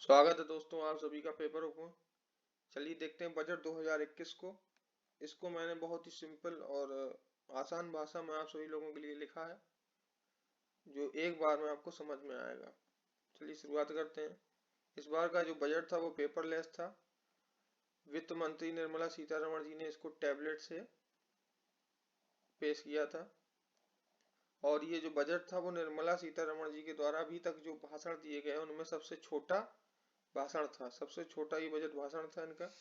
स्वागत है दोस्तों आप सभी का पेपर में। चलिए देखते हैं बजट 2021 को। इसको मैंने बहुत ही सिंपल और आसान भाषा में आप सभी लोगों के लिए लिखा है, जो एक बार में आपको समझ में आएगा। चलिए शुरुआत करते हैं। इस बार का जो बजट था वो पेपरलेस था। वित्त मंत्री निर्मला सीतारमण जी ने इसको टैबलेट से पेश किया था। और ये जो बजट था वो निर्मला सीतारमण जी के द्वारा अभी तक जो भाषण दिए गए उनमें सबसे छोटा भाषण था। सबसे छोटा ये बजट भाषण था इनका।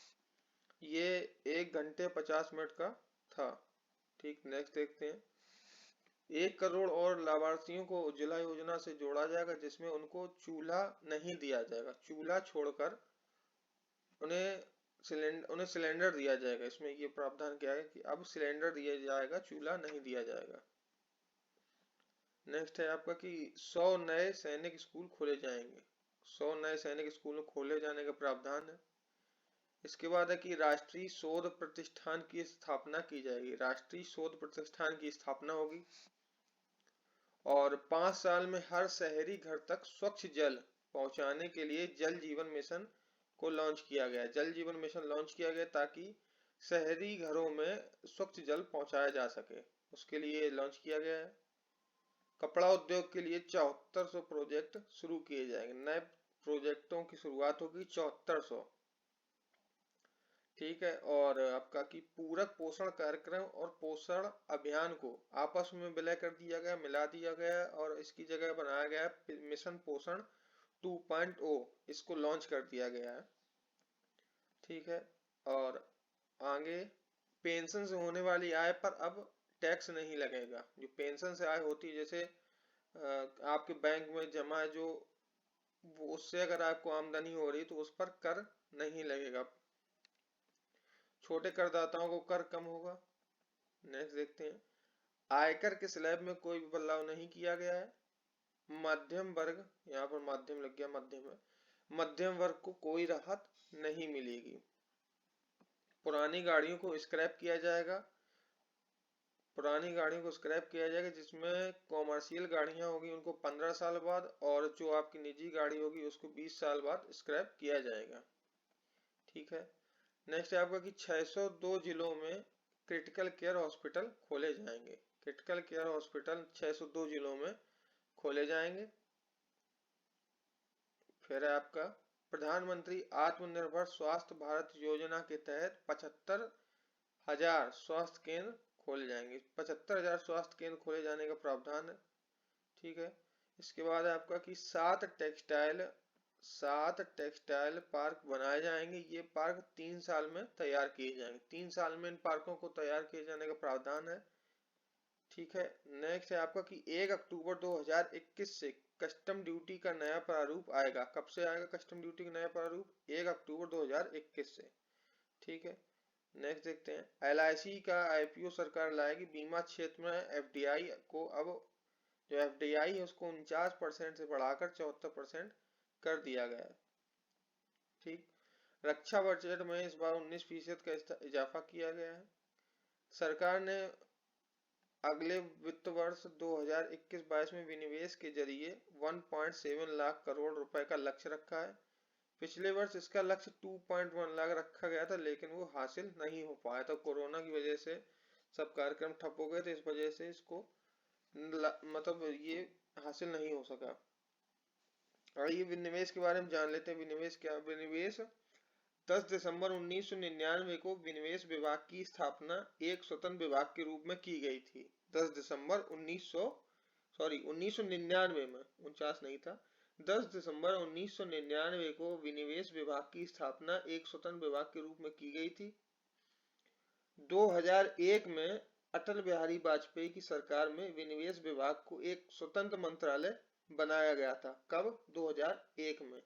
ये 1 घंटे 50 मिनट का था। ठीक, नेक्स्ट देखते हैं। 1 करोड़ और लाभार्थियों को उज्ज्वला योजना से जोड़ा जाएगा, जिसमें उनको चूल्हा नहीं दिया जाएगा। चूल्हा छोड़कर उन्हें सिलेंडर दिया जाएगा। इसमें ये प्रावधान किया है कि अब सिलेंडर दिया जाएगा, चूल्हा नहीं दिया जाएगा। नेक्स्ट है आपका कि 100 नए सैनिक स्कूल खोले जाएंगे। 100 नए सैनिक स्कूल खोले जाने का प्रावधान है। इसके बाद है कि राष्ट्रीय शोध प्रतिष्ठान की स्थापना की जाएगी। राष्ट्रीय शोध प्रतिष्ठान की स्थापना होगी। और 5 साल में हर शहरी घर तक स्वच्छ जल पहुंचाने के लिए जल जीवन मिशन को लॉन्च किया गया। जल जीवन मिशन लॉन्च किया गया ताकि शहरी घरों में स्वच्छ जल पहुंचाया जा सके, उसके लिए लॉन्च किया गया है। कपड़ा उद्योग के लिए 7400 प्रोजेक्ट शुरू किए जाएंगे। नए प्रोजेक्टों की शुरुआत होगी 7400। ठीक है। और आपका कि पूरक पोषण कार्यक्रम और पोषण अभियान को आपस में विलय कर दिया गया, मिला दिया गया और इसकी जगह बनाया गया मिशन पोषण 2.0। इसको लॉन्च कर दिया गया है। ठीक है। और आगे पेंशन से होने वाली आय पर अब टैक्स नहीं लगेगा। जो पेंशन से आय होती है, जैसे आपके बैंक में जमा है जो, उससे अगर आपको आमदनी हो रही तो उस पर कर नहीं लगेगा। छोटे करदाताओं को कर कम होगा। नेक्स्ट देखते हैं। आयकर के स्लैब में कोई भी बदलाव नहीं किया गया है। मध्यम वर्ग, यहाँ पर माध्यम लग गया, मध्यम है। मध्यम वर्ग को कोई राहत नहीं मिलेगी। पुरानी गाड़ियों को स्क्रैप किया जाएगा। पुरानी गाड़ियों को स्क्रैप किया जाएगा, जिसमें कॉमर्शियल गाड़ियां होगी उनको 15 साल बाद, और जो आपकी निजी गाड़ी होगी उसको 20 साल बाद स्क्रैप किया जाएगा। ठीक है। नेक्स्ट है आपका कि 602 जिलों में क्रिटिकल केयर हॉस्पिटल खोले जाएंगे। क्रिटिकल केयर हॉस्पिटल 602 जिलों में खोले जाएंगे। फिर है आपका प्रधानमंत्री आत्मनिर्भर स्वास्थ्य भारत योजना के तहत 75,000 स्वास्थ्य केंद्र खोले जाएंगे। 75,000 स्वास्थ्य केंद्र खोले जाने का प्रावधान है। ठीक है। इसके बाद आपका कि 7 टेक्सटाइल पार्क बनाए जाएंगे। ये पार्क 3 साल में तैयार किए जाएंगे। 3 साल में इन पार्कों को तैयार किए जाने का प्रावधान है। ठीक है। नेक्स्ट है आपका कि 1 अक्टूबर 2021 से कस्टम ड्यूटी का नया प्रारूप आएगा। कब से आएगा कस्टम ड्यूटी का नया प्रारूप? 1 अक्टूबर 2021 से। ठीक है। नेक्स्ट देखते हैं। LIC का IPO सरकार लाएगी। बीमा क्षेत्र में FDI को अब जो FDI है उसको 49% से बढ़ाकर 74% कर दिया गया है। ठीक। रक्षा बजट में इस बार 19% का इजाफा किया गया है। सरकार ने अगले वित्त वर्ष 2021-22 में विनिवेश के जरिए 1.7 लाख करोड़ रुपए का लक्ष्य रखा है। पिछले वर्ष इसका लक्ष्य 2.1 लाख रखा गया था, लेकिन वो हासिल नहीं हो पाया था। कोरोना की वजह से सब कार्यक्रम ठप हो गए थे, इस वजह से इसको मतलब ये हासिल नहीं हो सका। आइए विनिवेश के बारे में जान लेते हैं। विनिवेश क्या? विनिवेश 10 दिसंबर 1999 को विनिवेश विभाग की स्थापना एक स्वतंत्र विभाग के रूप में की गई थी। 10 दिसंबर 1999 में, 49 नहीं था। 10 दिसंबर 1999 को विनिवेश विभाग की स्थापना एक स्वतंत्र विभाग के रूप में की गई थी। 2001 में अटल बिहारी वाजपेयी की सरकार में विनिवेश विभाग को एक स्वतंत्र मंत्रालय बनाया गया था। कब? 2001 में।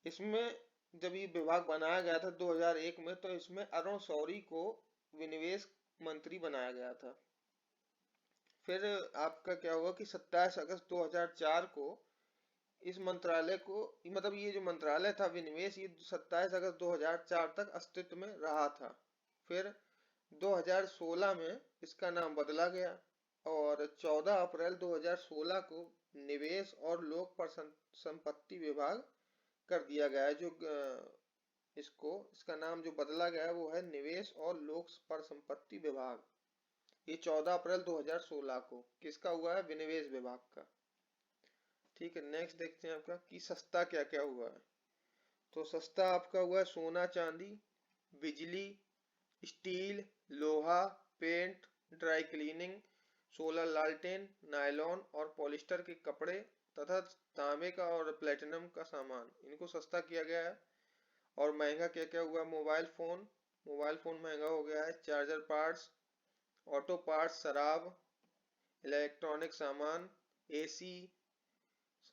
इसमें जब ये विभाग बनाया गया था 2001 में, तो इसमें अरुण शौरी को विनिवेश मंत्री बनाया गया था। फिर आपका क्या हुआ कि 27 अगस्त 2004 को इस मंत्रालय को, मतलब ये जो मंत्रालय था विनिवेश, ये 27 अगस्त 2004 तक अस्तित्व में रहा था। फिर 2016 में इसका नाम बदला गया और 14 अप्रैल 2016 को निवेश और लोक संपत्ति विभाग कर दिया गया है। जो इसका नाम जो बदला गया है वो है निवेश और लोक संपत्ति विभाग। ये 14 अप्रैल 2016 को किसका हुआ है? विनिवेश विभाग का। ठीक है, नेक्स्ट देखते हैं आपका कि सस्ता क्या क्या हुआ है। तो सस्ता आपका हुआ है सोना चांदी, बिजली, स्टील, लोहा, पेंट, ड्राई क्लीनिंग, सोलर लालटेन, नायलॉन और पॉलिस्टर के कपड़े तथा तांबे का और प्लेटिनम का सामान, इनको सस्ता किया गया है। और महंगा क्या क्या हुआ? मोबाइल फोन महंगा हो गया है, चार्जर पार्ट्स, ऑटो पार्ट्स, शराब, इलेक्ट्रॉनिक सामान, एसी,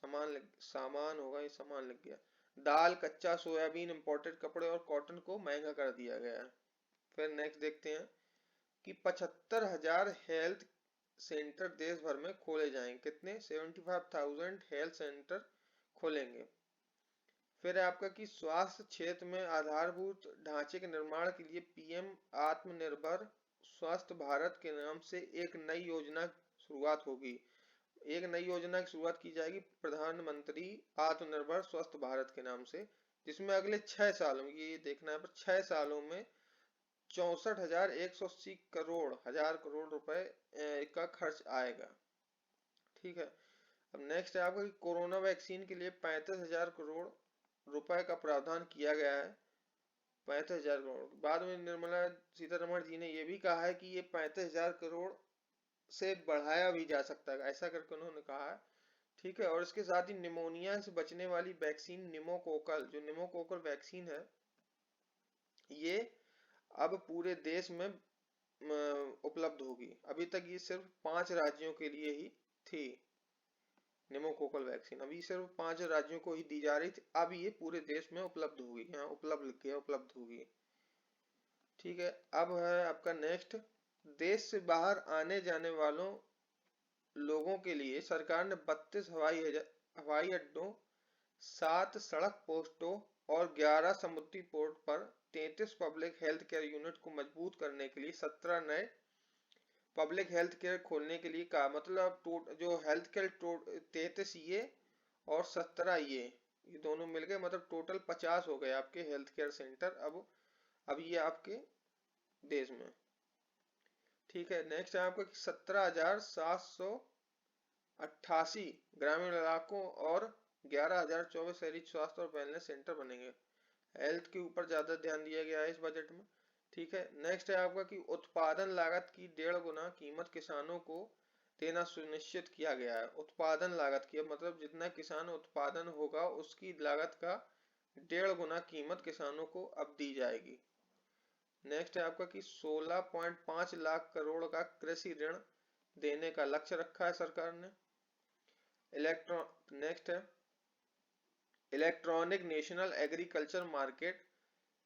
सामान होगा, ये सामान लग गया, दाल, कच्चा सोयाबीन, इंपोर्टेड कपड़े और कॉटन को महंगा कर दिया गया है। फिर नेक्स्ट देखते हैं कि 75,000 हेल्थ सेंटर देश भर में खोले जाएंगे। कितने? 75,000 हेल्थ सेंटर खोलेंगे। फिर आपका कि स्वास्थ्य क्षेत्र में आधारभूत ढांचे के निर्माण के लिए पीएम आत्मनिर्भर स्वस्थ भारत के नाम से एक नई योजना शुरुआत होगी। एक नई योजना की शुरुआत की जाएगी प्रधानमंत्री आत्मनिर्भर स्वस्थ भारत के नाम से, जिसमें अगले 6 सालों, ये देखना है पर 6 सालों में 64,180 करोड़ रुपए का खर्च आएगा। ठीक है, अब नेक्स्ट है आपका कि कोरोना वैक्सीन के लिए 35,000 करोड़ रुपए का प्रावधान किया गया है। 35,000 करोड़। बाद में निर्मला सीतारमण जी ने यह भी कहा है कि ये 35,000 करोड़ से बढ़ाया भी जा सकता है, ऐसा करके उन्होंने कहा है। ठीक है, और इसके साथ ही निमोनिया से बचने वाली वैक्सीन निमोकोकल, जो निमोकोकल वैक्सीन है, ये अब पूरे देश में उपलब्ध होगी। अभी तक ये सिर्फ 5 राज्यों के लिए ही थी निमोकोकल वैक्सीन, अभी सिर्फ 5 राज्यों को ही दी जा रही थी, अब ये पूरे देश में उपलब्ध होगी, यहाँ उपलब्ध लिख गया उपलब्ध होगी। ठीक है, अब है आपका नेक्स्ट, देश से बाहर आने जाने वालों लोगों के लिए सरकार ने 32 हवाई अड्डों, 7 सड़क पोस्टों और 11 समुद्री पोर्ट पर 33 पब्लिक हेल्थ केयर यूनिट को मजबूत करने के लिए 17 नए पब्लिक हेल्थ केयर खोलने के लिए कहा। मतलब जो हेल्थ केयर 33 ये और 17 ये दोनों मिल गए, मतलब टोटल 50 हो गए आपके हेल्थ केयर सेंटर अब ये आपके देश में। ठीक है, नेक्स्ट है आपका 17,788 ग्रामीण इलाकों और 11,024 शहरी स्वास्थ्य और वेलनेस सेंटर बनेंगे। हेल्थ के ऊपर ज्यादा ध्यान दिया गया है इस बजट में। ठीक है, नेक्स्ट है आपका कि उत्पादन लागत की 1.5 गुना कीमत किसानों को देना सुनिश्चित किया गया है। उत्पादन लागत की मतलब जितना किसान उत्पादन होगा उसकी लागत का 1.5 गुना कीमत किसानों को अब दी जाएगी। नेक्स्ट है आपका कि 16.5 लाख करोड़ का कृषि ऋण देने का लक्ष्य रखा है सरकार ने। नेक्स्ट है इलेक्ट्रॉनिक नेशनल एग्रीकल्चर मार्केट,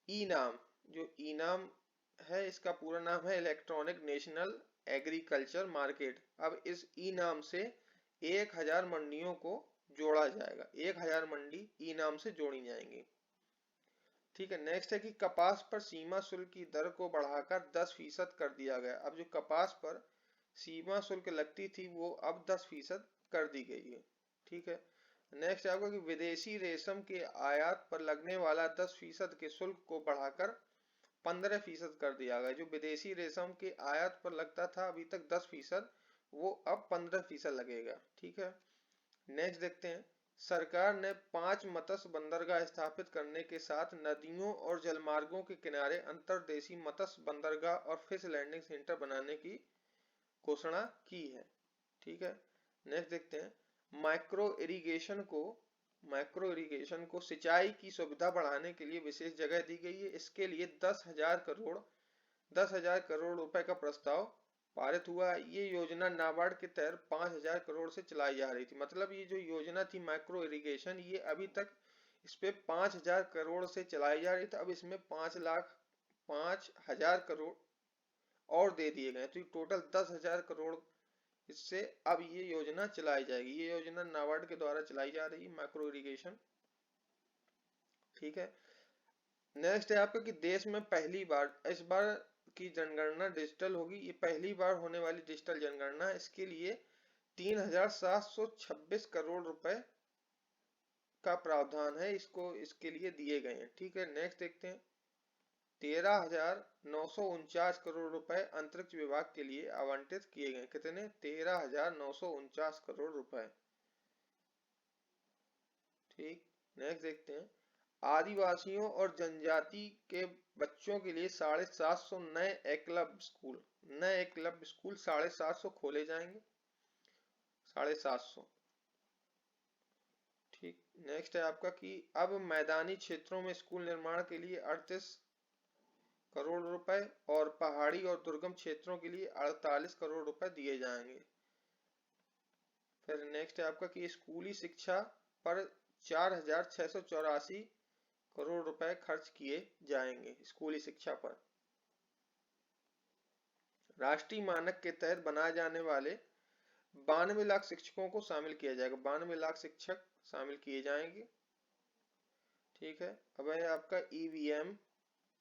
ई नाम, जो ई नाम है इसका पूरा नाम है इलेक्ट्रॉनिक नेशनल एग्रीकल्चर मार्केट। अब इस ई नाम से 1,000 मंडियों को जोड़ा जाएगा, 1,000 मंडी ई नाम से जोड़ी जाएंगी। ठीक है, नेक्स्ट है कि कपास पर सीमा शुल्क की दर को बढ़ाकर 10% कर दिया गया। अब जो कपास पर सीमा शुल्क लगती थी वो अब 10% कर दी गई है। ठीक है, नेक्स्ट आपको कि विदेशी रेशम के आयात पर लगने वाला 10% के शुल्क को बढ़ाकर 15% कर दिया गया। जो विदेशी रेशम के आयात पर लगता था अभी तक 10%, वो अब 15% लगेगा। ठीक है, नेक्स्ट देखते हैं, सरकार ने 5 मत्स्य बंदरगाह स्थापित करने के साथ नदियों और जलमार्गों के किनारे अंतर्देशीय मत्स्य बंदरगाह और फिश लैंडिंग सेंटर बनाने की घोषणा की है। ठीक है, नेक्स्ट देखते हैं, माइक्रो इरिगेशन को सिंचाई की सुविधा बढ़ाने के लिए विशेष जगह दी गई है। इसके लिए 10,000 करोड़ रुपए का प्रस्ताव पारित हुआ। ये योजना नाबार्ड के तहत 5,000 करोड़ से चलाई जा रही थी। मतलब ये जो योजना थी माइक्रो इरिगेशन, ये अभी तक इस पे 5,000 करोड़ से चलाई जा रही थी, अब इसमें 5,000 करोड़ और दे दिए गए, तो टोटल 10,000 करोड़ इससे अब ये योजना चलाई जाएगी। ये योजना नाबार्ड के द्वारा चलाई जा रही है माइक्रो इरिगेशन। ठीक है, नेक्स्ट है आपका कि देश में पहली बार इस बार की जनगणना डिजिटल होगी। ये पहली बार होने वाली डिजिटल जनगणना, इसके लिए 3,726 करोड़ रुपए का प्रावधान है, इसको इसके लिए दिए गए हैं। ठीक है, नेक्स्ट देखते हैं। 13,949 करोड़ रुपए अंतरिक्ष विभाग के लिए आवंटित किए गए। कितने? 13,949 करोड़ रुपए। ठीक, नेक्स्ट देखते हैं। आदिवासियों और जनजाति के बच्चों के लिए 750 नए एकलव्य स्कूल 750 खोले जाएंगे। 750। ठीक, नेक्स्ट है आपका कि अब मैदानी क्षेत्रों में स्कूल निर्माण के लिए 38 करोड़ रुपए और पहाड़ी और दुर्गम क्षेत्रों के लिए 48 करोड़ रुपए दिए जाएंगे। फिर नेक्स्ट है आपका कि स्कूली शिक्षा पर 4,684 करोड़ रुपए खर्च किए जाएंगे। स्कूली शिक्षा पर राष्ट्रीय मानक के तहत बनाए जाने वाले 92 लाख शिक्षकों को शामिल किया जाएगा। 92 लाख शिक्षक शामिल किए जाएंगे। ठीक है, अब है आपका ईवीएम।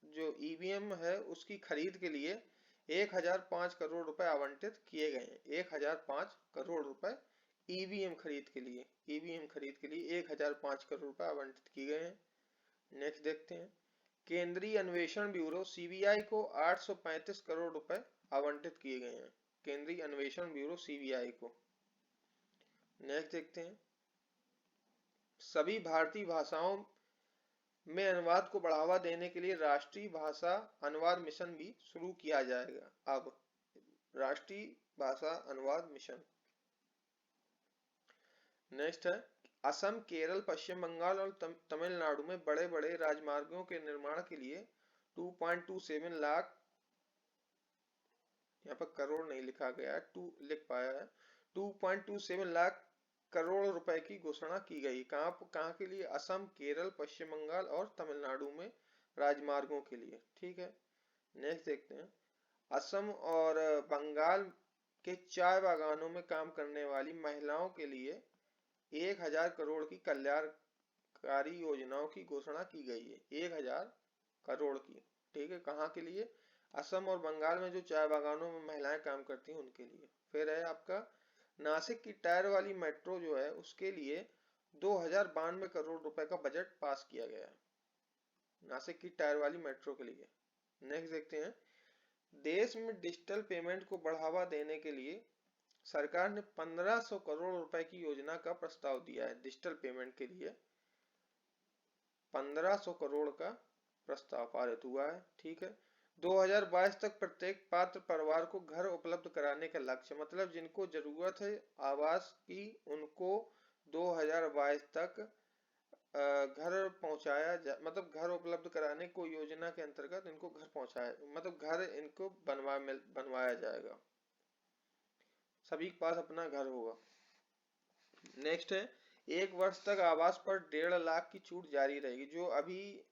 जो ईवीएम है उसकी खरीद के लिए 1005 करोड़ रुपए आवंटित किए गए हैं। 1005 करोड़ रुपए ईवीएम खरीद के लिए 1005 करोड़ रुपए आवंटित किए गए हैं। नेक्स्ट देखते हैं। केंद्रीय अन्वेषण ब्यूरो सीबीआई को 835 करोड़ रुपए आवंटित किए गए हैं। केंद्रीय अन्वेषण ब्यूरो सीबीआई को। नेक्स्ट देखते हैं। सभी भारतीय भाषाओं में अनुवाद को बढ़ावा देने के लिए राष्ट्रीय भाषा अनुवाद मिशन भी शुरू किया जाएगा। अब राष्ट्रीय भाषा अनुवाद मिशन। नेक्स्ट है। असम, केरल, पश्चिम बंगाल और तमिलनाडु में बड़े बड़े राजमार्गों के निर्माण के लिए 2.27 लाख, यहाँ पर करोड़ नहीं लिखा गया है, 2 लिख पाया है, 2.27 लाख करोड़ रुपए की घोषणा की गई। कहां के लिए? असम, केरल, पश्चिम बंगाल और तमिलनाडु में राजमार्गों के लिए। ठीक है, नेक्स्ट देखते हैं। असम और बंगाल के चाय बागानों में काम करने वाली महिलाओं के लिए 1,000 करोड़ की कल्याणकारी योजनाओं की घोषणा की गई है। 1,000 करोड़ की। ठीक है, कहाँ के लिए? असम और बंगाल में जो चाय बागानों में महिलाएं काम करती हैं उनके लिए। फिर है आपका नासिक की टायर वाली मेट्रो जो है उसके लिए 2092 करोड़ रुपए का बजट पास किया गया है। नासिक की टायर वाली मेट्रो के लिए। नेक्स्ट देखते हैं। देश में डिजिटल पेमेंट को बढ़ावा देने के लिए सरकार ने 1500 करोड़ रुपए की योजना का प्रस्ताव दिया है। डिजिटल पेमेंट के लिए 1500 करोड़ का प्रस्ताव पारित हुआ है। ठीक है, 2022 तक प्रत्येक पात्र परिवार को घर उपलब्ध कराने का लक्ष्य, मतलब जिनको जरूरत है आवास की उनको 2022 तक घर पहुंचाया मतलब घर उपलब्ध कराने को योजना के अंतर्गत इनको घर पहुंचाया, मतलब घर इनको बनवाया जाएगा। सभी के पास अपना घर होगा। नेक्स्ट है। 1 वर्ष तक आवास पर 1.5 लाख की छूट जारी रहेगी। जो अभी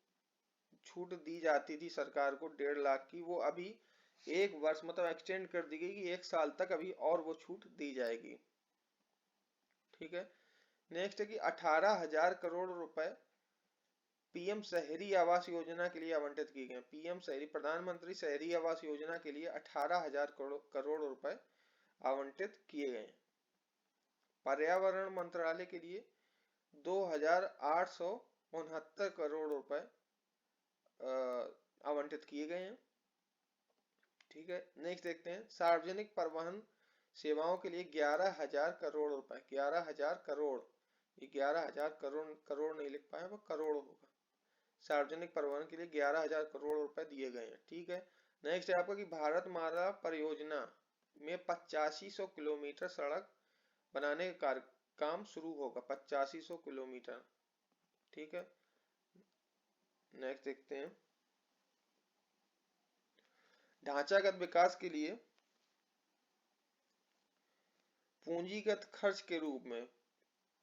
छूट दी जाती थी सरकार को 1.5 लाख की, वो अभी 1 वर्ष मतलब एक्सटेंड कर दी गई कि 1 साल तक अभी और वो छूट दी जाएगी। ठीक है, नेक्स्ट है कि 18,000 करोड़ रुपए पीएम शहरी आवास योजना के लिए आवंटित किए गए। पीएम शहरी, प्रधानमंत्री शहरी आवास योजना के लिए 18,000 करोड़ रुपए आवंटित किए गए। पर्यावरण मंत्रालय के लिए 2,869 करोड़ रुपए आवंटित किए गए हैं। ठीक है, नेक्स्ट देखते हैं। सार्वजनिक परिवहन सेवाओं के लिए 11,000 करोड़ रुपए। 11,000 करोड़, ये 11,000 करोड़ नहीं लिख पाए, वो करोड़ होगा। सार्वजनिक परिवहन के लिए 11,000 करोड़ रुपए दिए गए हैं। ठीक है, नेक्स्ट है आपका कि भारत माला परियोजना में 8500 किलोमीटर सड़क बनाने का काम शुरू होगा। 8500 किलोमीटर। ठीक है, नेक्स्ट देखते हैं। ढांचागत विकास के लिए पूंजीगत खर्च के रूप में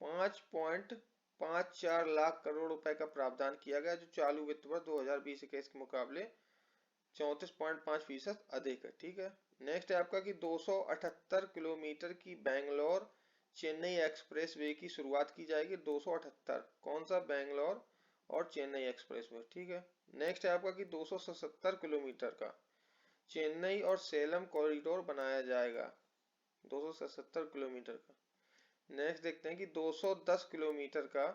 5.54 लाख करोड़ रुपए का प्रावधान किया गया, जो चालू वित्त वर्ष 2020-21 के मुकाबले 34.5% अधिक है। ठीक है, नेक्स्ट है आपका कि 278 किलोमीटर की बेंगलोर चेन्नई एक्सप्रेस वे की शुरुआत की जाएगी। 278, कौन सा? बेंगलोर और चेन्नई एक्सप्रेस वे। ठीक है, नेक्स्ट है आपका कि 277 किलोमीटर का चेन्नई और सेलम कॉरिडोर बनाया जाएगा। 277 किलोमीटर का। नेक्स्ट देखते हैं कि 210 किलोमीटर का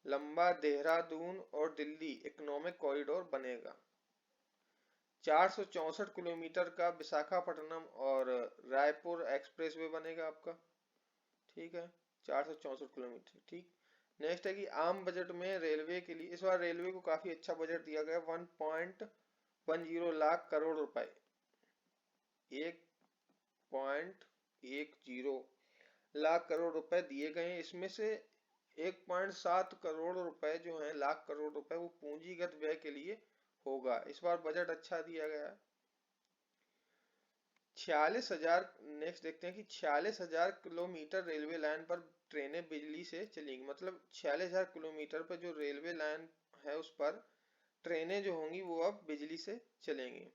लंबा देहरादून और दिल्ली इकोनॉमिक कॉरिडोर बनेगा। 464 किलोमीटर का विशाखापट्टनम और रायपुर एक्सप्रेसवे बनेगा आपका। ठीक है, 464 किलोमीटर। ठीक, नेक्स्ट है कि आम बजट में रेलवे के लिए इस बार रेलवे को काफी अच्छा बजट दिया गया, 1.10 लाख करोड़ रुपए, 1.10 लाख करोड़ रुपए दिए गए हैं। इसमें से 1.7 करोड़ रुपए जो है, लाख करोड़ रुपए, वो पूंजीगत व्यय के लिए होगा। इस बार बजट अच्छा दिया गया है। 46,000, नेक्स्ट देखते हैं कि 46,000 किलोमीटर रेलवे लाइन पर ट्रेनें बिजली से चलेंगी। मतलब 46,000 किलोमीटर पर जो रेलवे लाइन है उस पर ट्रेनें जो होंगी वो अब बिजली से चलेंगी।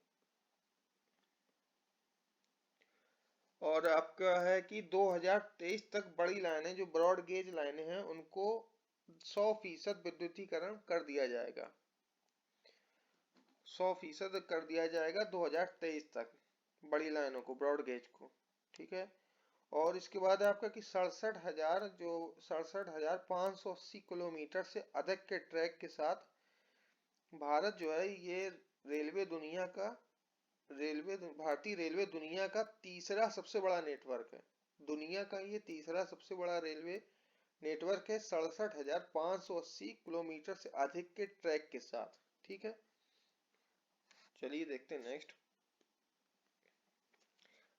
और आपका है कि 2023 तक बड़ी लाइनें जो ब्रॉड गेज लाइनें हैं उनको 100% विद्युतीकरण कर दिया जाएगा। 100% कर दिया जाएगा 2023 तक बड़ी लाइनों को, ब्रॉड गेज को। ठीक है, और इसके बाद आपका कि 67,580 किलोमीटर से अधिक के ट्रैक के साथ भारत जो है ये भारतीय रेलवे दुनिया का तीसरा सबसे बड़ा नेटवर्क है। दुनिया का ये तीसरा सबसे बड़ा रेलवे नेटवर्क है, 67,580 किलोमीटर से अधिक के ट्रैक के साथ। ठीक है, चलिए देखते हैं नेक्स्ट।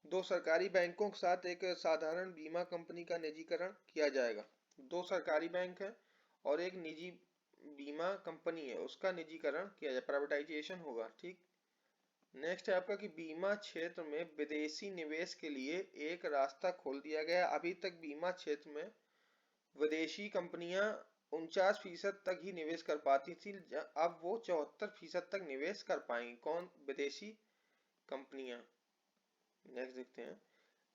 2 सरकारी बैंकों के साथ एक साधारण बीमा कंपनी का निजीकरण किया जाएगा। 2 सरकारी बैंक है और एक निजी बीमा कंपनी है, उसका निजीकरण किया जाए, प्राइवेटाइजेशन होगा। ठीक, नेक्स्ट है आपका कि बीमा क्षेत्र में विदेशी निवेश के लिए एक रास्ता खोल दिया गया। अभी तक बीमा क्षेत्र में विदेशी कंपनियां 49% तक ही निवेश कर पाती थी, अब वो 74% तक निवेश कर पाएंगी। कौन? विदेशी कंपनियां। नेक्स्ट देखते हैं,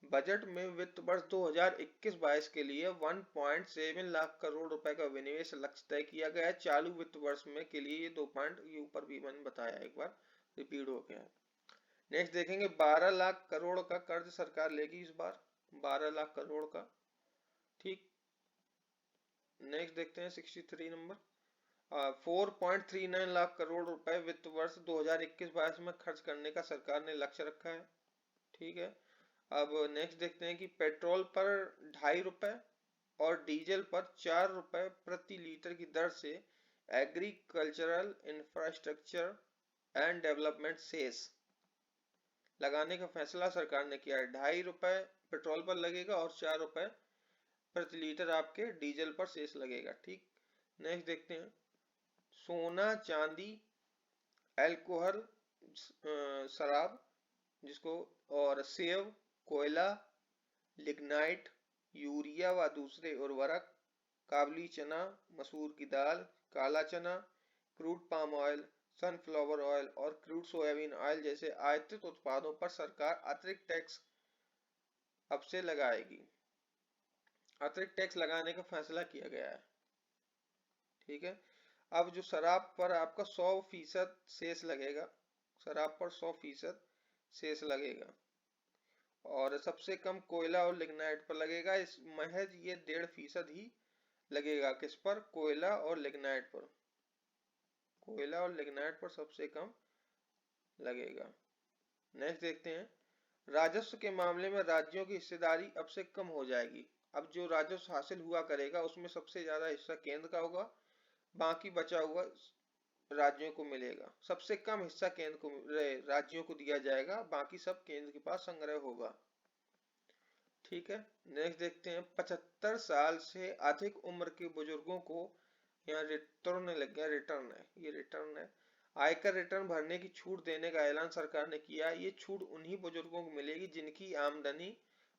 बजट में वित्त वर्ष 2021-22 के लिए 1.7 लाख करोड़ रुपए का विनिवेश लक्ष्य तय किया गया है। चालू वित्त वर्ष में के लिए ये 2 पॉइंट ये ऊपर भी मैंने बताया, एक बार रिपीट हो गया है। नेक्स्ट देखेंगे, 12 लाख करोड़ का कर्ज सरकार लेगी इस बार, 12 लाख करोड़ का। ठीक, नेक्स्ट देखते हैं 63 नंबर, 4.39 लाख करोड़ रुपए वित्त वर्ष 2021-22 में खर्च करने का सरकार ने लक्ष्य रखा है। ठीक है, अब नेक्स्ट देखते हैं कि पेट्रोल पर 2.5 रुपए और डीजल पर 4 रुपए प्रति लीटर की दर से agricultural infrastructure and development cess लगाने का फैसला सरकार ने किया है। 2.5 रुपए पेट्रोल पर लगेगा और 4 रुपए प्रति लीटर आपके डीजल पर सेस लगेगा। ठीक, नेक्स्ट देखते हैं, सोना, चांदी, अल्कोहल, शराब जिसको, और सेव, कोयला, लिग्नाइट, यूरिया व दूसरे उर्वरक, काबुली चना, मसूर की दाल, काला चना, crude palm oil, sunflower oil और क्रूड सोयाबीन ऑयल जैसे आयातित उत्पादों पर सरकार अतिरिक्त टैक्स अब से लगाएगी। अतिरिक्त टैक्स लगाने का फैसला किया गया है। ठीक है, अब जो शराब पर आपका 100% सेस लगेगा, शराब पर 100% सेस लगेगा, और सबसे कम कोयला और लिग्नाइट पर लगेगा। इस महज ये 1.5% ही लगेगा। किस पर? कोयला और लिग्नाइट पर, कोयला और लिग्नाइट पर सबसे कम लगेगा। नेक्स्ट देखते हैं, राजस्व के मामले में राज्यों की हिस्सेदारी अब से कम हो जाएगी। अब जो राजस्व हासिल हुआ करेगा उसमें सबसे ज्यादा हिस्सा केंद्र का होगा, बाकी बचा हुआ राज्यों को मिलेगा। सबसे कम हिस्सा केंद्र को, राज्यों को दिया जाएगा, बाकी सब केंद्र के पास संग्रह होगा। ठीक है, नेक्स्ट देखते हैं, 75 साल से अधिक उम्र के बुजुर्गों को यहाँ रिटर्न लग गया, रिटर्न है, ये रिटर्न है, आयकर रिटर्न भरने की छूट देने का ऐलान सरकार ने किया। ये छूट उन्हीं बुजुर्गों को मिलेगी जिनकी आमदनी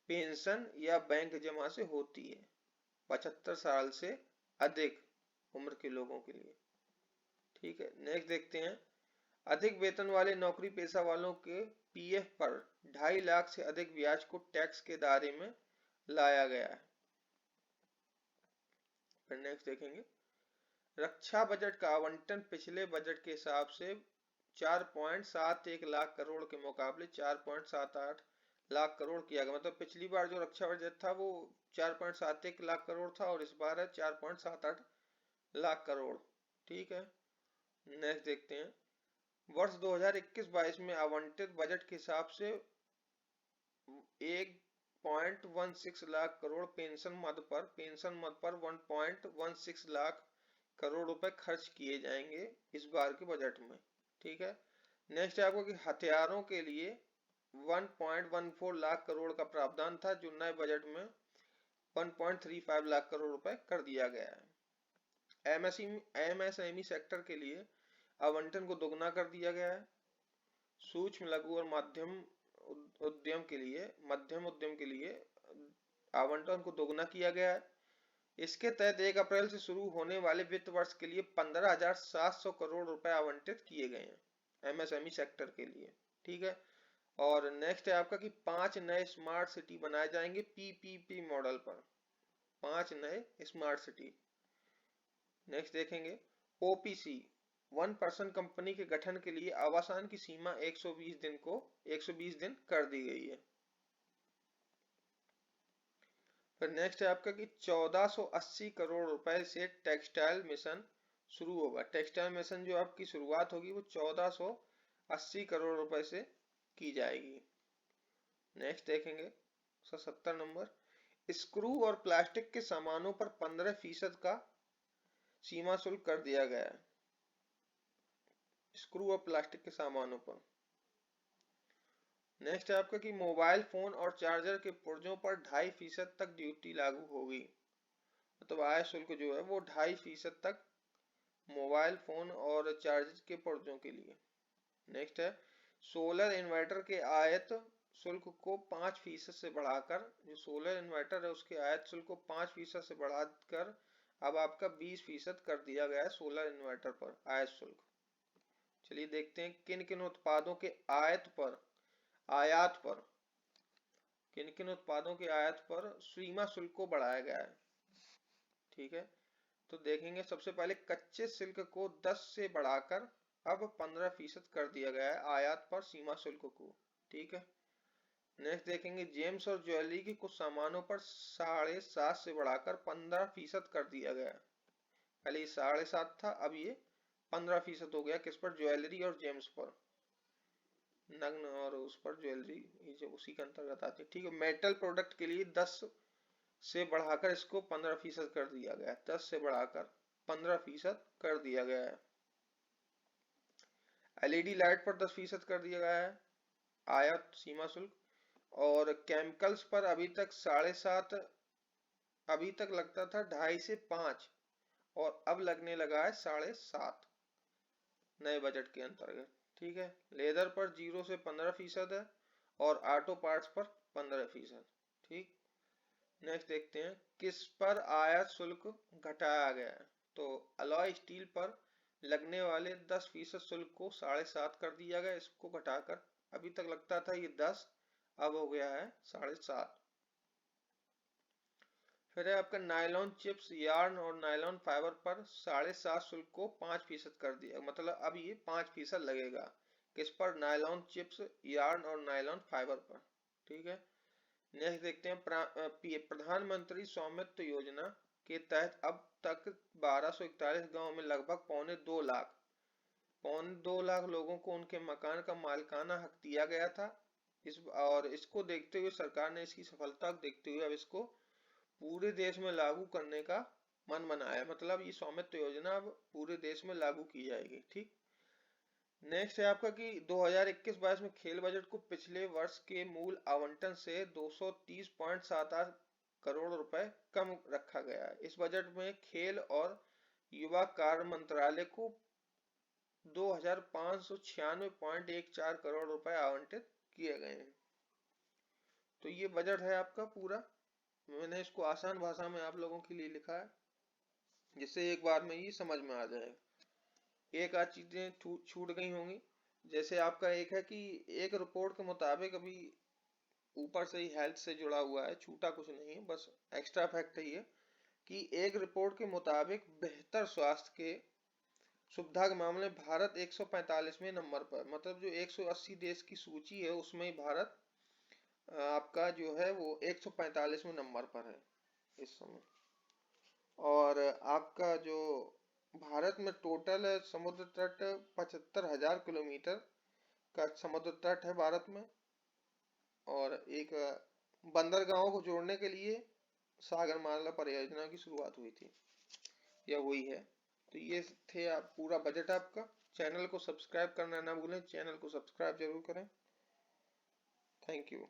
पेंशन या बैंक जमा से होती है, 75 साल से अधिक उम्र के लोगों के लिए। ठीक है, नेक्स्ट देखते हैं, अधिक वेतन वाले नौकरी पेशा वालों के पीएफ पर 2.5 लाख से अधिक ब्याज को टैक्स के दायरे में लाया गया है। फिर नेक्स्ट देखेंगे, रक्षा बजट का आवंटन पिछले बजट के हिसाब से 4.71 लाख करोड़ के मुकाबले 4.78 लाख करोड़ किया गया। मतलब पिछली बार जो रक्षा बजट था वो 4.71 लाख करोड़ था और इस बार है 4.78 लाख करोड़। ठीक है, नेक्स्ट देखते हैं। वर्ष 2021-22 में आवंटित बजट के हिसाब से 1.16 लाख करोड़ पेंशन मद पर 1.16 लाख करोड़ रुपए खर्च किए जाएंगे इस बार के बजट में। ठीक है, नेक्स्ट है आपको कि हथियारों के लिए 1.14 लाख करोड़ का प्रावधान था, जो नए बजट में 1.35 लाख करोड़ रुपए कर दिया गया है। एमएसएमई सेक्टर के लिए आवंटन को दोगुना कर दिया गया है। सूक्ष्म लघु और मध्यम उद्यम के लिए आवंटन को दोगुना किया गया है। इसके तहत 1 अप्रैल से शुरू होने वाले वित्त वर्ष के लिए 15,700 करोड़ रुपए आवंटित किए गए हैं एमएसएमई सेक्टर के लिए। ठीक है, और नेक्स्ट है आपका कि 5 नए स्मार्ट सिटी बनाए जाएंगे पीपीपी मॉडल पर, 5 नए स्मार्ट सिटी। नेक्स्ट देखेंगे ओपीसी 1% कंपनी के गठन के लिए आवासन की सीमा 120 दिन कर दी गई है। फिर नेक्स्ट है आपका कि 1480 करोड़ रुपए से टेक्सटाइल मिशन शुरू होगा। टेक्सटाइल मिशन जो आपकी शुरुआत होगी वो 1480 करोड़ रुपए से की जाएगी। नेक्स्ट देखेंगे 170 नंबर, स्क्रू और प्लास्टिक के सामानों पर 15% का सीमा शुल्क कर दिया गया है, स्क्रू और प्लास्टिक के सामानों पर। नेक्स्ट है आपका कि मोबाइल फोन और चार्जर के पुर्जों पर 2.5% तक ड्यूटी लागू होगी, मतलब आय शुल्क जो है वो 2.5% तक मोबाइल फोन और चार्जर के पुर्जों के लिए। नेक्स्ट है सोलर इन्वर्टर के आयात शुल्क को 5% से बढ़ाकर, जो सोलर इन्वर्टर है उसके आयात शुल्क को 5% से बढ़ाकर अब आपका 20% कर दिया गया है सोलर इन्वर्टर पर आयात शुल्क। चलिए देखते हैं किन किन उत्पादों के आयात पर सीमा शुल्क को बढ़ाया गया है। ठीक है, तो देखेंगे सबसे पहले कच्चे सिल्क को 10 से बढ़ाकर अब 15% कर दिया गया है आयात पर सीमा शुल्क को। ठीक है, नेक्स्ट देखेंगे जेम्स और ज्वेलरी के कुछ सामानों पर 7.5% से बढ़ाकर 15% कर दिया गया है। पहले 7.5% था, अब ये 15% हो गया। किस पर? ज्वेलरी और जेम्स पर, नग्न और उस पर ज्वेलरी, ये जो उसी के अंतर्गत आती है। ठीक है, मेटल प्रोडक्ट के लिए 10 से बढ़ाकर इसको 15% कर दिया गया है, 10 से बढ़ाकर 15% कर दिया गया है। एलईडी लाइट पर 10% कर दिया गया है आयात सीमा शुल्क। और केमिकल्स पर अभी तक 7.5%, अभी तक लगता था 2.5 से 5 और अब लगने लगा है 7.5 नए बजट के अंतर्गत। ठीक है, लेदर पर 0 से 15% है और ऑटो पार्ट्स पर 15%। ठीक, नेक्स्ट देखते हैं किस पर आयात शुल्क घटाया गया है। तो अलॉय स्टील पर लगने वाले 10% शुल्क को 7.5 कर दिया गया, इसको घटाकर, अभी तक लगता था ये 10, अब हो गया है 7.5। फिर है आपका नायलॉन चिप्स, यार्न और नायलॉन फाइबर पर 7.5 शुल्क को 5% कर दिया, मतलब अब ये 5% लगेगा। किस पर? नायलॉन चिप्स, यार्न और नायलॉन फाइबर पर। ठीक है, नेक्स्ट देखते हैं प्रधानमंत्री स्वामित्व योजना के तहत अब तक 1241 गांव में लगभग 2.25 लाख लोगों को उनके मकान का मालिकाना हक दिया गया था। इसको देखते हुए सरकार ने इसकी सफलता को देखते हुए अब इसको पूरे देश में लागू करने का मन बनाया, मतलब ये स्वामित्व योजना अब पूरे देश में लागू की जाएगी। ठीक, नेक्स्ट है आपका कि 2021-22 में खेल बजट को पिछले वर्ष के मूल आवंटन से 230.78 करोड़ रुपए कम रखा गया है। इस बजट में खेल और युवा कार्य मंत्रालय को 2596.14 करोड़ रुपए आवंटित किए गए हैं। तो ये बजट है आपका पूरा, मैंने इसको आसान भाषा में आप लोगों के लिए लिखा है जिससे एक बार में ये समझ में आ जाए। एक आध चीजें छूट गई होंगी, जैसे आपका एक है कि एक रिपोर्ट के मुताबिक, अभी ऊपर से ही हेल्थ से जुड़ा हुआ है, छूटा कुछ नहीं है, बस एक्स्ट्रा फैक्ट है ये कि एक रिपोर्ट के मुताबिक बेहतर स्वास्थ्य के सुविधा के मामले में भारत 145वें नंबर पर, मतलब जो 180 देश की सूची है उसमें ही भारत आपका जो है वो 145वें नंबर पर है इस समय। और आपका जो भारत में टोटल समुद्र तट 75,000 किलोमीटर का समुद्र तट है भारत में। और एक बंदरगाहों को जोड़ने के लिए सागरमाला परियोजना की शुरुआत हुई थी, यह हुई है। तो ये थे आप पूरा बजट आपका। चैनल को सब्सक्राइब करना ना भूलें, चैनल को सब्सक्राइब जरूर करें। Thank you.